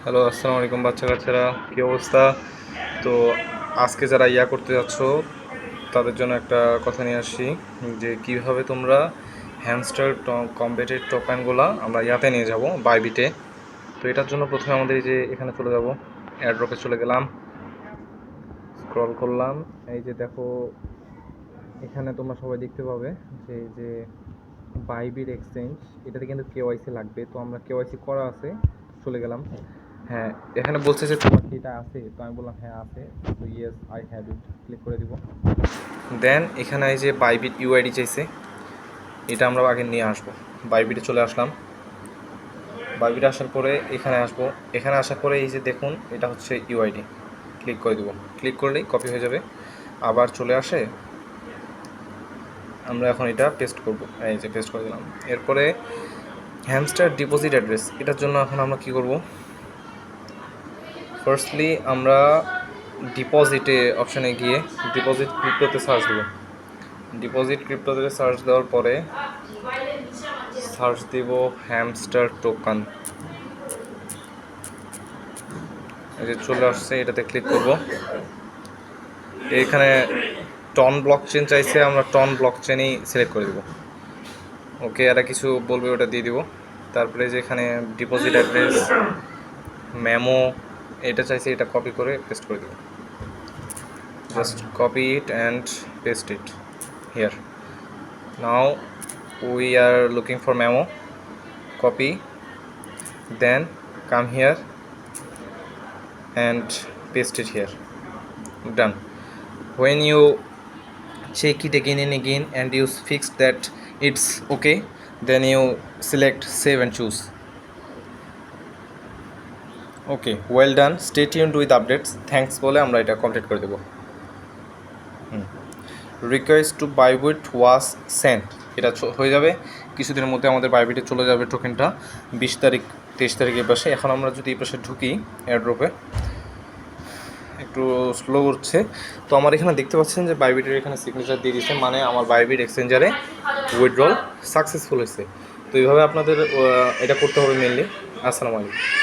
Hello, আসসালামু আলাইকুম বাচ্চা কাচ্চারা, কী অবস্থা? তো আজকে যারা করতে যাচ্ছ তাদের জন্য একটা কথা নিয়ে আসছি যে কীভাবে তোমরা হ্যামস্টার কম্বেটের টোকেনগুলো আমরা নিয়ে যাব বাইবিটে। তো এটার জন্য প্রথমে আমাদের এই যে এখানে চলে যাব, এয়ারড্রপে চলে গেলাম, স্ক্রল করলাম। এই যে দেখো, এখানে তোমরা সবাই দেখতে পাবে যে বাইবিট এক্সচেঞ্জ, এটাতে কিন্তু কেওয়াইসি লাগবে। তো আমরা কেওয়াইসি করা আছে, চলে গেলাম। হ্যাঁ, এখানে বলছে যে তোমার কি এটা আছে? তো আমি বললাম হ্যাঁ আছে। তো yes I have it, click করে দিব। দেন এখানে এই যে বাইবিট ইউআইডি চাইছে, এটা আমরা আগে নিয়ে আসবো। বাইবিটে চলে আসলাম। বাইবিটে আসার পরে এখানে আসবো। এখানে আসার পরে এই যে দেখুন, এটা হচ্ছে ইউআইডি, ক্লিক করে দিব। ক্লিক করলেই কপি হয়ে যাবে, আবার চলে আসে। আমরা এখন এটা পেস্ট করব, এই যে পেস্ট করে দিলাম। এরপরে হ্যামস্টার ডিপোজিট অ্যাড্রেস, এটার জন্য এখন আমরা কি করব? ফার্স্টলি আমরা ডিপোজিটে অপশানে গিয়ে ডিপোজিট ক্রিপ্টোতে সার্চ দেব। ডিপোজিট ক্রিপ্টোতে সার্চ দেওয়ার পরে সার্চ দেব হ্যামস্টার টোকান। এই যে চলে আসছে, এটাতে ক্লিক করব। এখানে টন ব্লক চেন চাইছে, আমরা টন ব্লক চেনই সিলেক্ট করে দেব। ওকে, এরা কিছু বলবে, ওটা দিয়ে দিব। তারপরে যে এখানে ডিপোজিট অ্যাড্রেস, মেমো, এটা চাইছে, এটা কপি করে পেস্ট করে দেব। just copy it and paste it here. Now we are looking for memo, copy, then come here and paste it here. Done. When you check it again and again and you fix that it's okay, then you select save and choose. Okay, well done, stay tuned with updates. Thanks বলে আমরা এটা complete করে দেব। Request to Bybit was sent, এটা হয়ে যাবে কিছুদিনের মধ্যে। আমাদের বাইবিটে চলে যাবে টোকেনটা 20 তারিখ 23 তারিখ এই পাশে। এখন আমরা যদি এই পাশে ঢুকি এয়ারড্রপে, একটু স্লো উঠছে। তো আমার এখানে দেখতে পাচ্ছেন যে বাইবিটের এখানে সিগনেচার দিয়ে দিচ্ছে, মানে আমার বাইবিট এক্সচেঞ্জারে উইথড্রল সাকসেসফুল হয়েছে। তো এইভাবে আপনাদের এটা করতে হবে মেনলি। আসসালামু আলাইকুম।